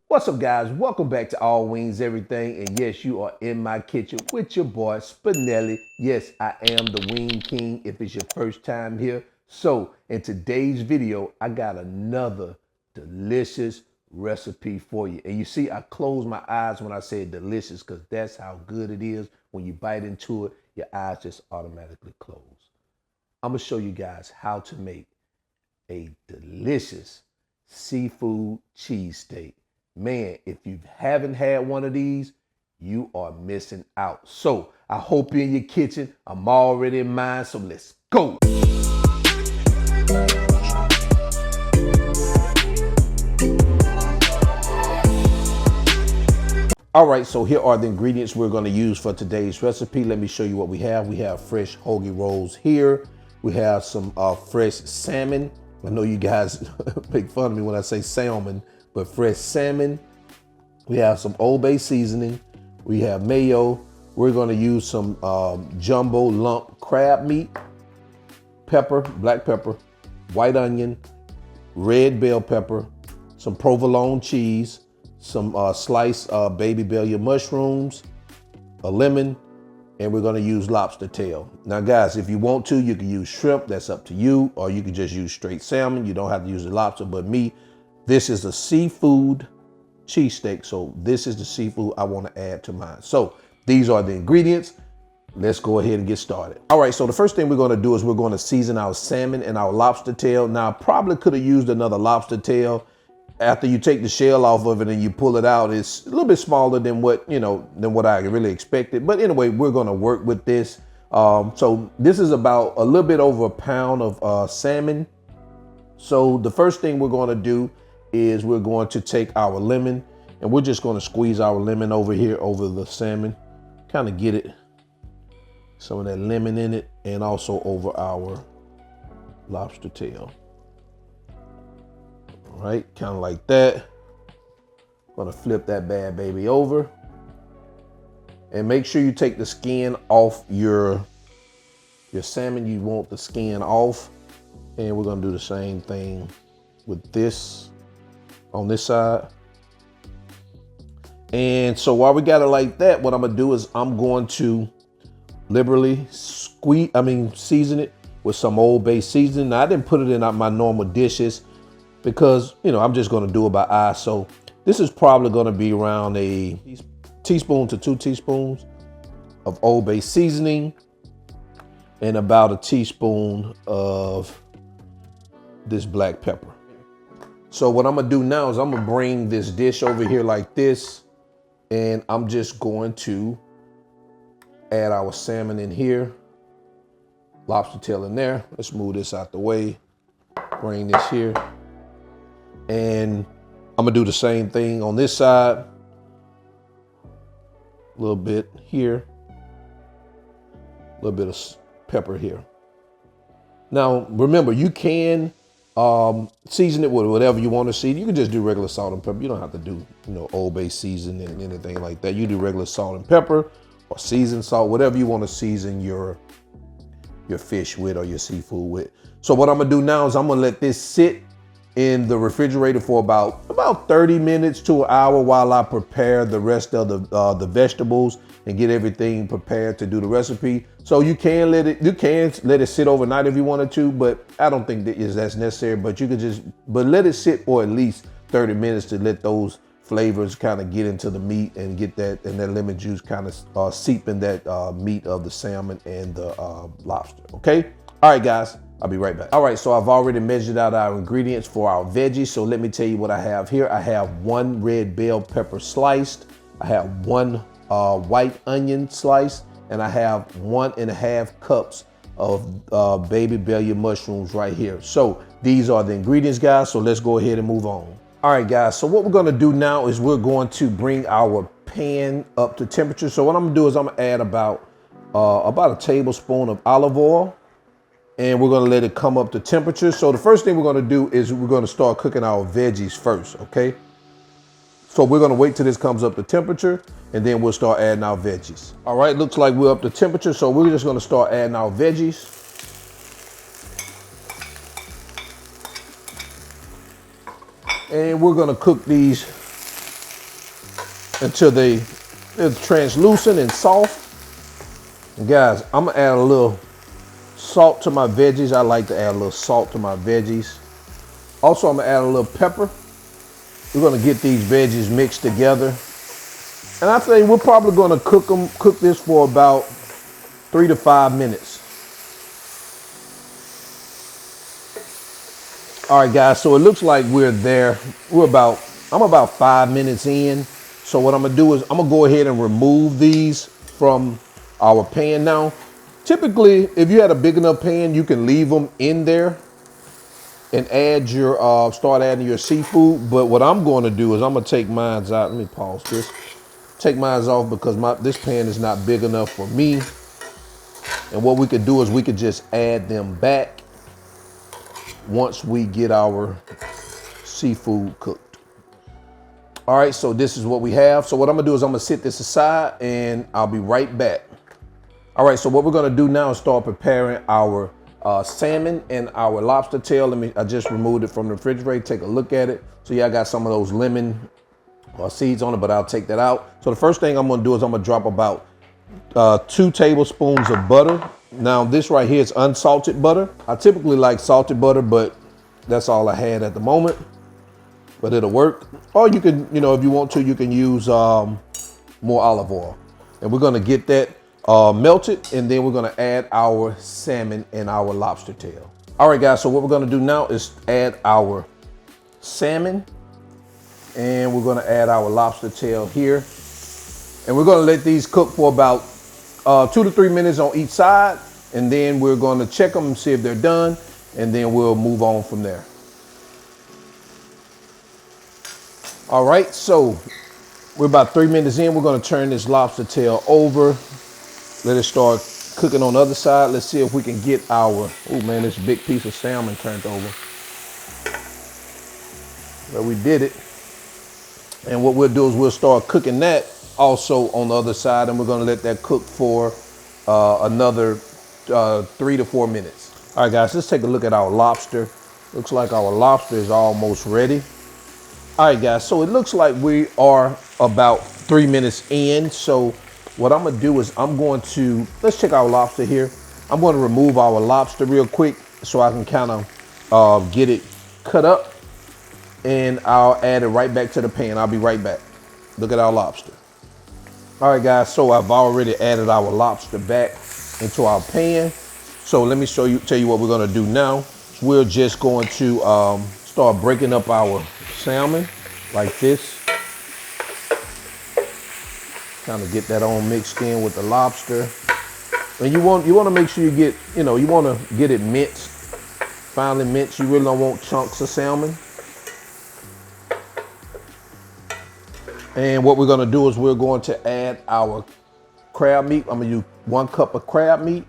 What's up, guys? Welcome back to All Wings Everything. And yes, you are in my kitchen with your boy Spinelli. Yes, I am the Wing King if it's your first time here. So in today's video, I got another delicious recipe for you. And you see, I closed my eyes when I said delicious because that's how good it is. When you bite into it, your eyes just automatically close. I'm gonna show you guys how to make a delicious seafood cheesesteak. Man, if you haven't had one of these, you are missing out. So I hope you're in your kitchen. I'm already in mine, so let's go. All right, so here are the ingredients we're going to use for today's recipe. Let me show you what we have. We have fresh hoagie rolls here. We have some fresh salmon. I know you guys make fun of me when I say salmon, but fresh salmon. We have some Old Bay seasoning. We have mayo. We're going to use some jumbo lump crab meat, pepper, black pepper, white onion, red bell pepper, some provolone cheese, some sliced baby Bella mushrooms, a lemon, and we're gonna use lobster tail. Now guys, if you want to, you can use shrimp, that's up to you, or you can just use straight salmon. You don't have to use the lobster, but me, this is a seafood cheesesteak, so this is the seafood I wanna add to mine. So these are the ingredients. Let's go ahead and get started. All right, so the first thing we're gonna do is we're gonna season our salmon and our lobster tail. Now, I probably could have used another lobster tail. After you take the shell off of it and you pull it out, it's a little bit smaller than what, than what I really expected. But anyway, we're gonna work with this. So this is about a little bit over a pound of salmon. So the first thing we're gonna do is we're going to take our lemon and we're just gonna squeeze our lemon over here over the salmon, kind of get it, some of that lemon in it, and also over our lobster tail. All right, kind of like that. Gonna flip that bad baby over. And make sure you take the skin off your salmon. You want the skin off. And we're gonna do the same thing with this on this side. And so while we got it like that, what I'm gonna do is I'm going to liberally season it with some Old Bay seasoning. Now, I didn't put it in my normal dishes because, I'm just gonna do it by eye. So this is probably gonna be around a teaspoon to 2 teaspoons of Old Bay seasoning and about a teaspoon of this black pepper. So what I'm gonna do now is I'm gonna bring this dish over here like this, and I'm just going to add our salmon in here, lobster tail in there. Let's move this out the way, bring this here. And I'm gonna do the same thing on this side. A little bit here, a little bit of pepper here. Now, remember, you can season it with whatever you want to season. You can just do regular salt and pepper. You don't have to do, Old Bay seasoning and anything like that. You do regular salt and pepper or seasoned salt, whatever you want to season your fish with or your seafood with. So what I'm gonna do now is I'm gonna let this sit in the refrigerator for about 30 minutes to an hour while I prepare the rest of the vegetables and get everything prepared to do the recipe. So you can let it sit overnight if you wanted to, but I don't think that's necessary. But you could let it sit for at least 30 minutes to let those flavors kind of get into the meat and get that, and that lemon juice kind of seep in that meat of the salmon and the lobster. Okay. All right, guys. I'll be right back. All right, so I've already measured out our ingredients for our veggies. So let me tell you what I have here. I have 1 red bell pepper sliced. I have 1 white onion sliced, and I have 1.5 cups of baby Bella mushrooms right here. So these are the ingredients, guys. So let's go ahead and move on. All right, guys. So what we're gonna do now is we're going to bring our pan up to temperature. So what I'm gonna do is I'm gonna add about a tablespoon of olive oil. And we're gonna let it come up to temperature. So the first thing we're gonna do is we're gonna start cooking our veggies first, okay? So we're gonna wait till this comes up to temperature and then we'll start adding our veggies. All right, looks like we're up to temperature. So we're just gonna start adding our veggies. And we're gonna cook these until they're translucent and soft. And guys, I'm gonna add a little salt to my veggies. I like to add a little salt to my veggies. Also, I'm gonna add a little pepper. We're gonna get these veggies mixed together. And I think we're probably gonna cook this for about 3 to 5 minutes. All right, guys, so it looks like we're there. I'm about 5 minutes in. So what I'm gonna do is I'm gonna go ahead and remove these from our pan now. Typically, if you had a big enough pan, you can leave them in there and add your, start adding your seafood. But what I'm gonna do is I'm gonna take mine out. Let me pause this. Take mine off because this pan is not big enough for me. And what we could do is we could just add them back once we get our seafood cooked. All right, so this is what we have. So what I'm gonna do is I'm gonna set this aside and I'll be right back. All right, so what we're gonna do now is start preparing our salmon and our lobster tail. I just removed it from the refrigerator, take a look at it. So yeah, I got some of those lemon seeds on it, but I'll take that out. So the first thing I'm gonna do is I'm gonna drop about 2 tablespoons of butter. Now this right here is unsalted butter. I typically like salted butter, but that's all I had at the moment, but it'll work. Or you can, if you want to, you can use more olive oil. And we're gonna get that melted, and then we're gonna add our salmon and our lobster tail. All right, guys, so what we're gonna do now is add our salmon, and we're gonna add our lobster tail here. And we're gonna let these cook for about 2 to 3 minutes on each side, and then we're gonna check them and see if they're done, and then we'll move on from there. All right, so we're about 3 minutes in. We're gonna turn this lobster tail over. Let it start cooking on the other side. Let's see if we can get our, oh man, this big piece of salmon turned over. Well, we did it. And what we'll do is we'll start cooking that also on the other side, and we're gonna let that cook for another 3 to 4 minutes. All right, guys, let's take a look at our lobster. Looks like our lobster is almost ready. All right, guys, so it looks like we are about 3 minutes in. So what I'm gonna do is let's check our lobster here. I'm gonna remove our lobster real quick so I can kind of get it cut up, and I'll add it right back to the pan. I'll be right back. Look at our lobster. All right, guys, so I've already added our lobster back into our pan. So let me tell you what we're gonna do now. We're just going to start breaking up our salmon like this. Kind of get that on mixed in with the lobster. And you want to make sure you get, you want to get it minced, finely minced. You really don't want chunks of salmon. And what we're gonna do is we're going to add our crab meat. I'm gonna use 1 cup of crab meat,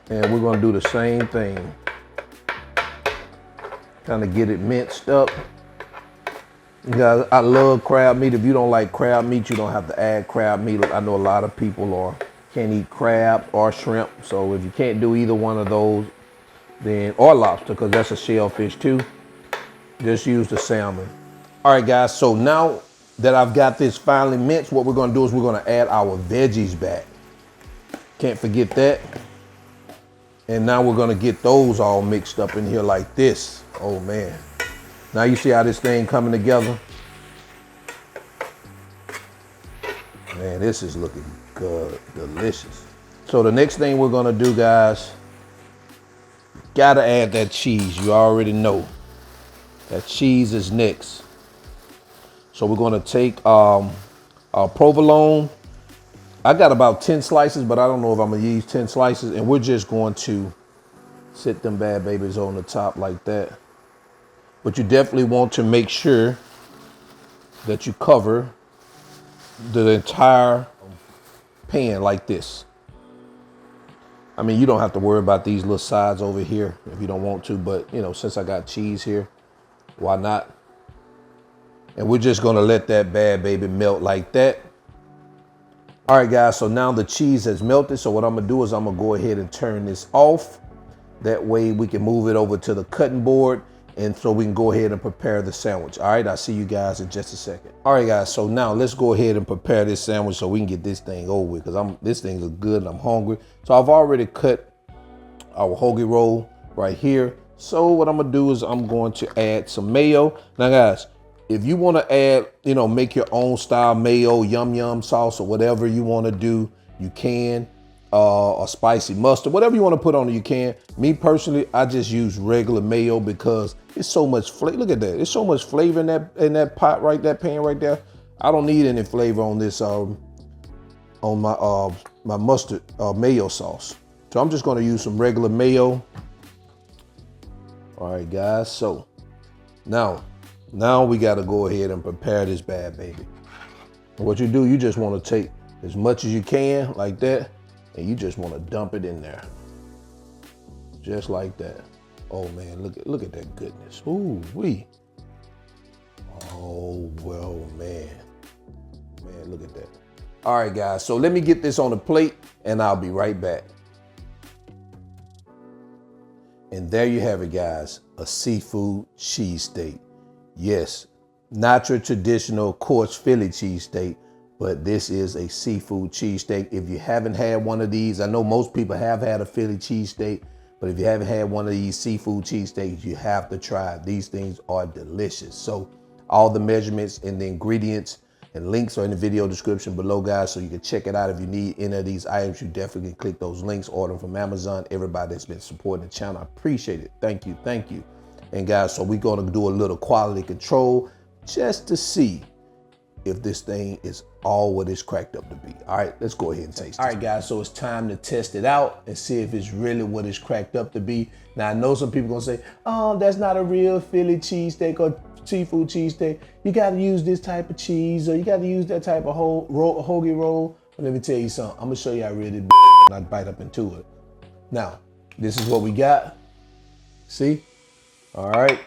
and we're gonna do the same thing. Kind of get it minced up. You guys, I love crab meat. If you don't like crab meat, you don't have to add crab meat. I know a lot of people can't eat crab or shrimp. So if you can't do either one of those, then, or lobster, because that's a shellfish too, just use the salmon. All right, guys, so now that I've got this finely minced, what we're gonna do is we're gonna add our veggies back. Can't forget that. And now we're gonna get those all mixed up in here like this. Oh man. Now you see how this thing coming together? Man, this is looking good, delicious. So the next thing we're gonna do, guys, gotta add that cheese. You already know. That cheese is next. So we're gonna take our provolone. I got about 10 slices, but I don't know if I'm gonna use 10 slices, and we're just going to sit them bad babies on the top like that. But you definitely want to make sure that you cover the entire pan like this. I mean, you don't have to worry about these little sides over here if you don't want to, but since I got cheese here, why not? And we're just gonna let that bad baby melt like that. All right, guys, so now the cheese has melted. So what I'm gonna do is I'm gonna go ahead and turn this off. That way we can move it over to the cutting board, And so we can go ahead and prepare the sandwich. All right, I'll see you guys in just a second. All right, guys, so now let's go ahead and prepare this sandwich so we can get this thing over with, because this thing is good and I'm hungry. So I've already cut our hoagie roll right here. So what I'm gonna do is I'm going to add some mayo. Now, guys, if you want to add, make your own style mayo, yum sauce, or whatever you want to do, you can. Or spicy mustard, whatever you want to put on it, you can. Me personally, I just use regular mayo because it's so much flavor. Look at that. There's so much flavor in that pot right, that pan right there. I don't need any flavor on this on my mustard mayo sauce. So I'm just going to use some regular mayo. All right, guys. So now we got to go ahead and prepare this bad baby. And what you do, you just want to take as much as you can like that. And you just want to dump it in there. Just like that. Oh man, look at that goodness. Ooh wee. Oh well, man. Man, look at that. All right, guys, so let me get this on the plate and I'll be right back. And there you have it, guys, a seafood cheesesteak. Yes, not your traditional, of course, Philly cheesesteak, but this is a seafood cheesesteak. If you haven't had one of these, I know most people have had a Philly cheesesteak, but if you haven't had one of these seafood cheesesteaks, you have to try it. These things are delicious. So all the measurements and the ingredients and links are in the video description below, guys, so you can check it out. If you need any of these items, you definitely can click those links, order them from Amazon. Everybody that's been supporting the channel, I appreciate it. Thank you, thank you. And guys, so we're gonna do a little quality control just to see if this thing is all what it's cracked up to be. All right, let's go ahead and taste it. All right, guys, so it's time to test it out and see if it's really what it's cracked up to be. Now, I know some people gonna say, oh, that's not a real Philly cheesesteak or seafood cheesesteak. You gotta use this type of cheese, or you gotta use that type of hoagie roll. But let me tell you something, I'm gonna show you how really and I bite up into it. Now, this is what we got. See? All right.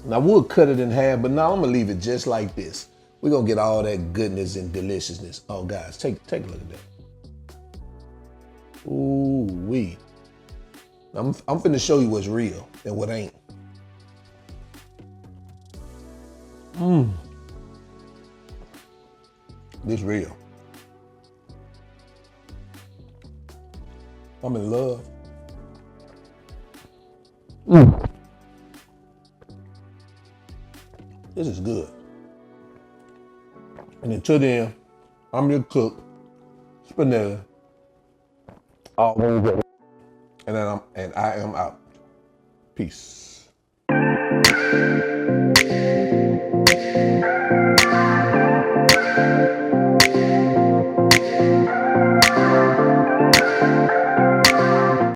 Now, we'll cut it in half, but now I'm gonna leave it just like this. We're gonna get all that goodness and deliciousness. Oh, guys, take a look at that. Ooh wee. I'm finna show you what's real and what ain't. This real. I'm in love. This is good. And until then, I'm your cook, Spinelli. And I am out. Peace.